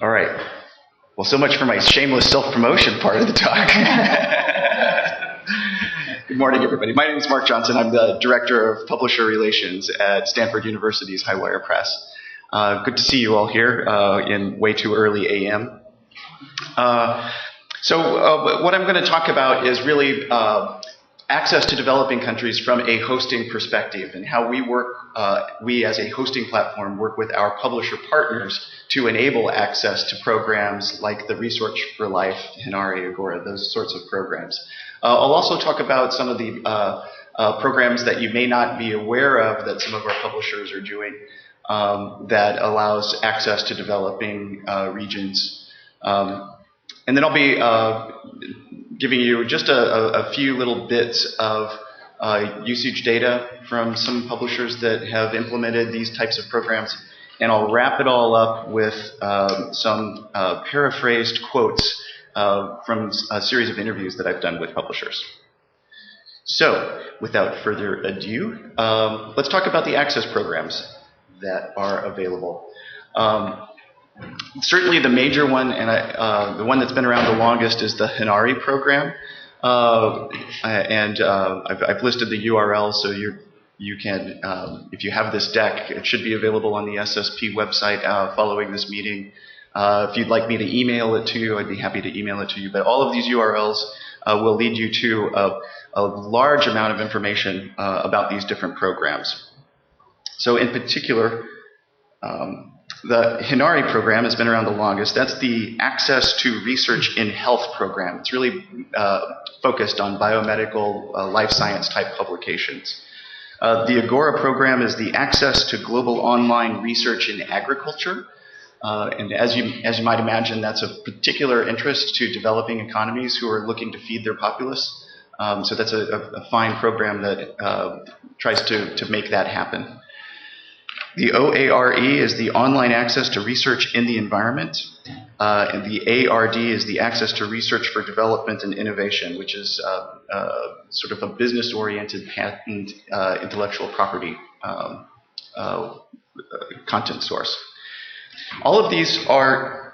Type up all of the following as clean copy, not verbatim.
All right. Well, so much for my shameless self-promotion part of the talk. Good morning, everybody. My name is Mark Johnson. I'm the Director of Publisher Relations at Stanford University's Highwire Press. Good to see you all here in way too early a.m. So what I'm going to talk about is really access to developing countries from a hosting perspective and how we work, we as a hosting platform work with our publisher partners to enable access to programs like the Research for Life, Hinari, Agora, those sorts of programs. I'll also talk about some of the programs that you may not be aware of that some of our publishers are doing that allows access to developing regions. And then I'll be giving you just a few little bits of usage data from some publishers that have implemented these types of programs. And I'll wrap it all up with some paraphrased quotes from a series of interviews that I've done with publishers. So, without further ado, let's talk about the access programs that are available. Certainly the major one, and the one that's been around the longest, is the Hinari program. I've listed the URL, so you can, if you have this deck, it should be available on the SSP website following this meeting. If you'd like me to email it to you, I'd be happy to email it to you. But all of these URLs will lead you to a large amount of information about these different programs. So in particular, the Hinari program has been around the longest. That's the Access to Research in Health program. It's really focused on biomedical, life science type publications. The Agora program is the Access to Global Online Research in Agriculture. And as you might imagine, that's of particular interest to developing economies who are looking to feed their populace. So that's a fine program that tries to make that happen. The OARE is the Online Access to Research in the Environment, and the ARD is the Access to Research for Development and Innovation, which is sort of a business-oriented patent intellectual property content source. All of these are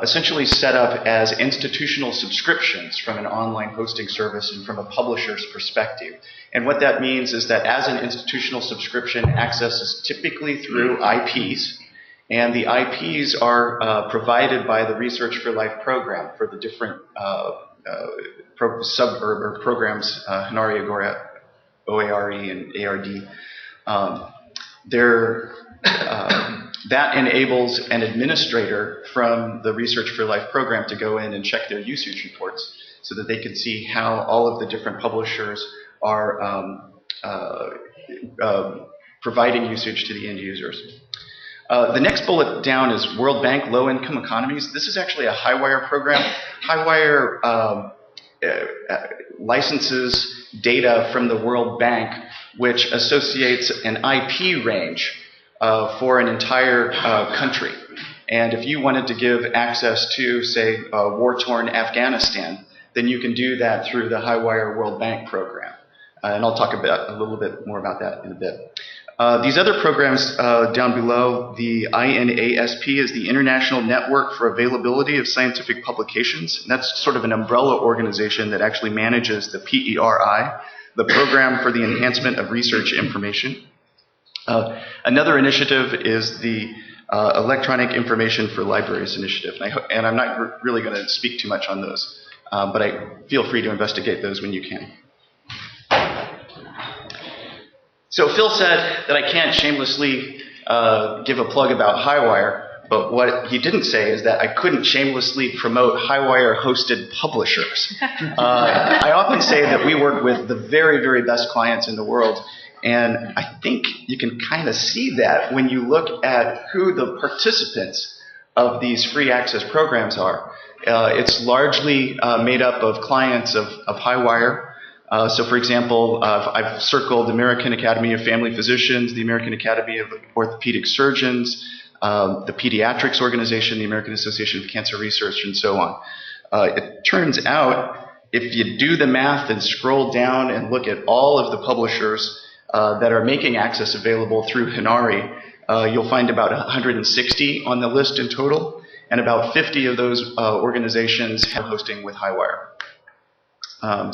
essentially set up as institutional subscriptions from an online hosting service and from a publisher's perspective. And what that means is that as an institutional subscription, access is typically through IPs, and the IPs are provided by the Research for Life program for the different programs, Hinari, Agora, OARE, and ARD. That enables an administrator from the Research for Life program to go in and check their usage reports so that they can see how all of the different publishers are providing usage to the end users. The next bullet down is World Bank Low-Income Economies. This is actually a Highwire program. Highwire licenses data from the World Bank, which associates an IP range for an entire country. And if you wanted to give access to, say, war-torn Afghanistan, then you can do that through the Highwire World Bank program. And I'll talk a little bit more about that in a bit. These other programs down below, the INASP is the International Network for Availability of Scientific Publications. And that's sort of an umbrella organization that actually manages the PERI, the Program for the Enhancement of Research Information. Another initiative is the Electronic Information for Libraries Initiative. And I'm not really going to speak too much on those, but feel free to investigate those when you can. So Phil said that I can't shamelessly give a plug about Highwire, but what he didn't say is that I couldn't shamelessly promote Highwire-hosted publishers. I often say that we work with the very, very best clients in the world, and I think you can kind of see that when you look at who the participants of these free access programs are. It's largely made up of clients of Highwire. So for example, I've circled the American Academy of Family Physicians, the American Academy of Orthopedic Surgeons, the Pediatrics Organization, the American Association of Cancer Research, and so on. It turns out, if you do the math and scroll down and look at all of the publishers that are making access available through Hinari, you'll find about 160 on the list in total. and about 50 of those organizations have hosting with Highwire.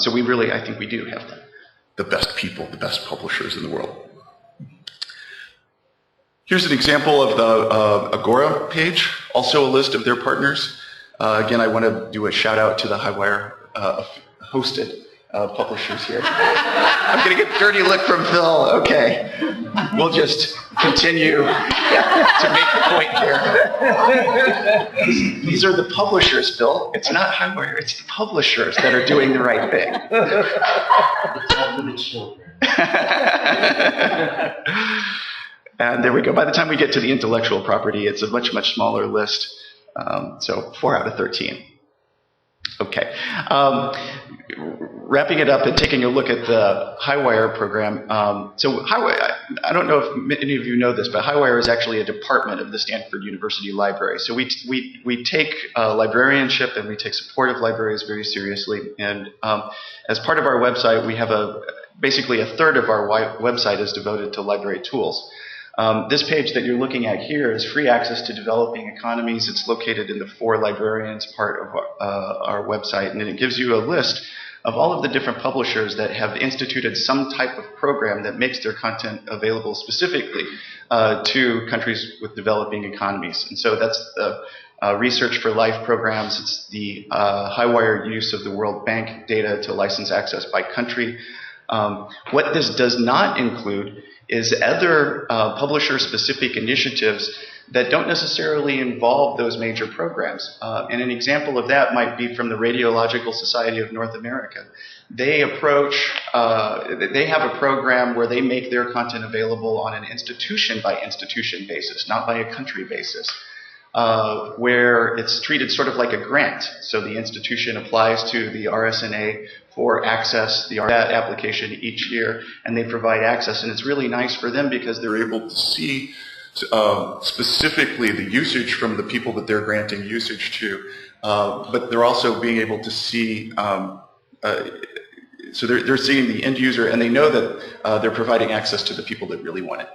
So we really, I think we do have that. The best people, the best publishers in the world. Here's an example of the Agora page, also a list of their partners. Again, I want to do a shout out to the Highwire hosted publishers here. I'm going to get a dirty look from Phil. Okay. We'll just continue to make the point here. These are the publishers, Phil. It's not Highwire, it's the publishers that are doing the right thing. And there we go. By the time we get to the intellectual property, it's a much, much smaller list. So 4 out of 13. Okay. Wrapping it up and taking a look at the Highwire program. So Highwire, I don't know if many of you know this, but Highwire is actually a department of the Stanford University Library. So we take librarianship and we take support of libraries very seriously. And as part of our website, we have basically a third of our website is devoted to library tools. This page that you're looking at here is free access to developing economies. It's located in the For Librarians part of our website, and it gives you a list of all of the different publishers that have instituted some type of program that makes their content available specifically to countries with developing economies. And so that's the Research for Life programs. It's the Highwire use of the World Bank data to license access by country. What this does not include is other publisher-specific initiatives that don't necessarily involve those major programs. And an example of that might be from the Radiological Society of North America. They have a program where they make their content available on an institution-by-institution basis, not by a country basis, where it's treated sort of like a grant. So the institution applies to the RSNA for access, the RSNA application each year, and they provide access. And it's really nice for them because they're able to see specifically the usage from the people that they're granting usage to, but they're also being able to see, so they're seeing the end user, and they know that they're providing access to the people that really want it.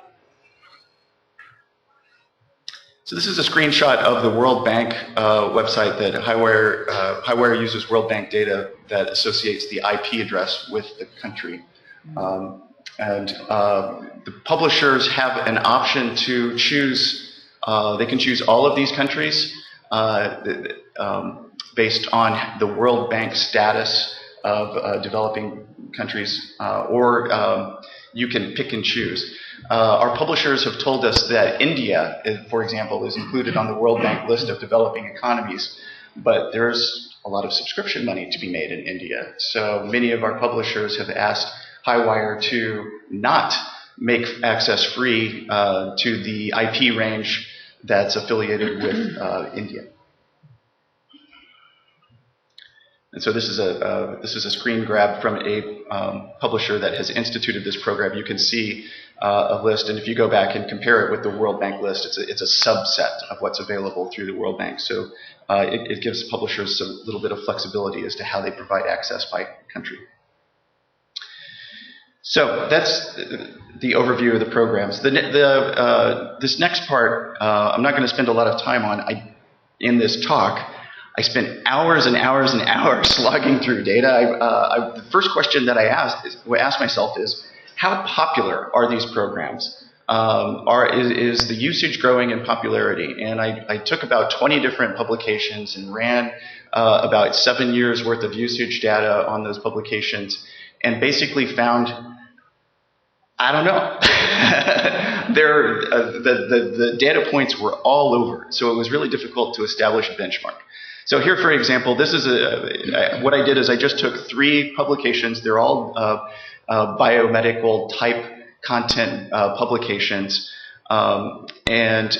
So this is a screenshot of the World Bank website that Highwire uses World Bank data that associates the IP address with the country. The publishers have an option to choose, they can choose all of these countries based on the World Bank status of developing countries, or you can pick and choose. Our publishers have told us that India, for example, is included on the World Bank list of developing economies, but there's a lot of subscription money to be made in India. So many of our publishers have asked Highwire to not make access free to the IP range that's affiliated with India. And so this is a screen grab from a publisher that has instituted this program. You can see a list, and if you go back and compare it with the World Bank list, it's a subset of what's available through the World Bank. So it gives publishers a little bit of flexibility as to how they provide access by country. So that's the overview of the programs. This next part, I'm not going to spend a lot of time on. In this talk, I spent hours and hours and hours logging through data. The first question that I asked myself is, how popular are these programs? Is the usage growing in popularity? And I took about 20 different publications and ran about 7 years worth of usage data on those publications, and basically found, I don't know. The data points were all over, so it was really difficult to establish a benchmark. So here, for example, this is what I did is I just took 3 publications. They're all biomedical type content publications, and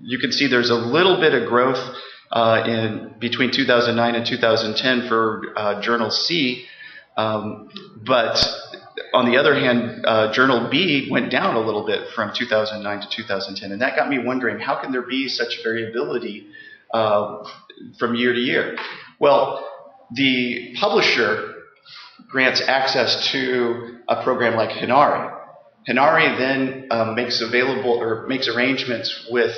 you can see there's a little bit of growth in between 2009 and 2010 for Journal C, but on the other hand, Journal B went down a little bit from 2009 to 2010, and that got me wondering, how can there be such variability from year to year? Well, the publisher grants access to a program like Hinari. Hinari then makes available or makes arrangements with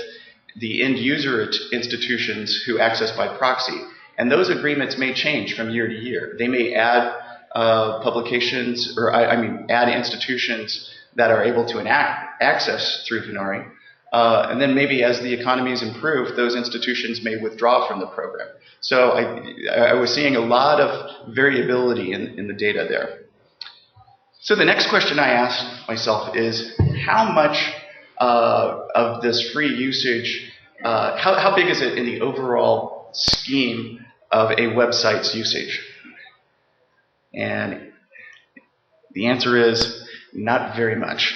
the end user institutions who access by proxy. And those agreements may change from year to year. They may add publications, or add institutions that are able to access through Hinari. And then maybe as the economies improve, those institutions may withdraw from the program. So I was seeing a lot of variability in the data there. So the next question I asked myself is, how much of this free usage, how big is it in the overall scheme of a website's usage? And the answer is not very much.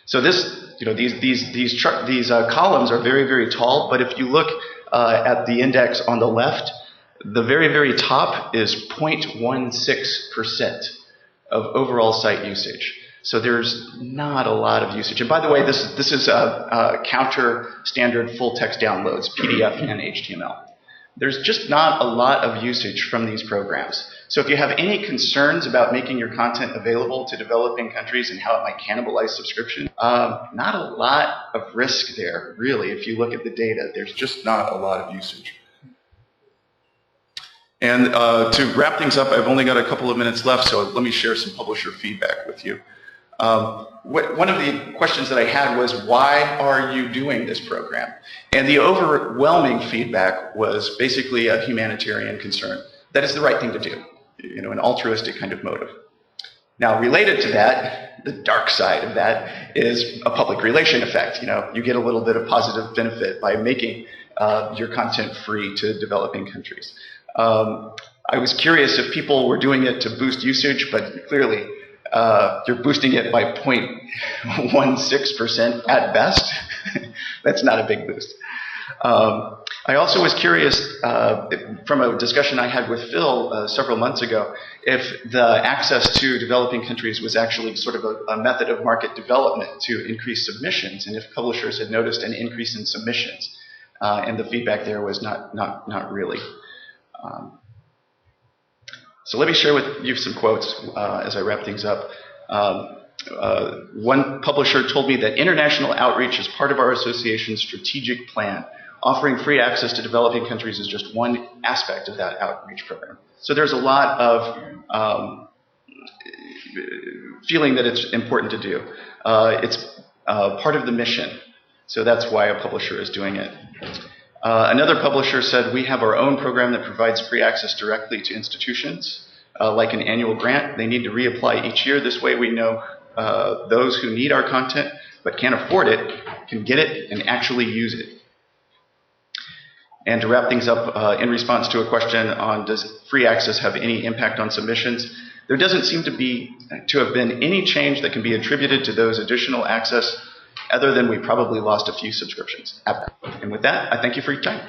So these columns are very, very tall, but if you look at the index on the left, the very, very top is 0.16% of overall site usage. So there's not a lot of usage. And by the way, this is counter standard full text downloads, PDF and HTML. There's just not a lot of usage from these programs. So if you have any concerns about making your content available to developing countries and how it might cannibalize subscription, not a lot of risk there, really. If you look at the data, there's just not a lot of usage. And to wrap things up, I've only got a couple of minutes left, so let me share some publisher feedback with you. One of the questions that I had was, why are you doing this program? And the overwhelming feedback was basically a humanitarian concern. That is the right thing to do, an altruistic kind of motive. Now, related to that, the dark side of that is a public relation effect. You get a little bit of positive benefit by making your content free to developing countries. I was curious if people were doing it to boost usage, but clearly you're boosting it by 0.16% at best. That's not a big boost. I also was curious, from a discussion I had with Phil several months ago, if the access to developing countries was actually sort of a method of market development to increase submissions, and if publishers had noticed an increase in submissions. And the feedback there was not really. So let me share with you some quotes as I wrap things up. One publisher told me that international outreach is part of our association's strategic plan. Offering free access to developing countries is just one aspect of that outreach program. So there's a lot of feeling that it's important to do. It's part of the mission. So that's why a publisher is doing it. Another publisher said, we have our own program that provides free access directly to institutions, like an annual grant. They need to reapply each year. This way we know those who need our content but can't afford it can get it and actually use it. And to wrap things up, in response to a question on does free access have any impact on submissions, there doesn't seem to have been any change that can be attributed to those additional access, other than we probably lost a few subscriptions. And with that, I thank you for your time.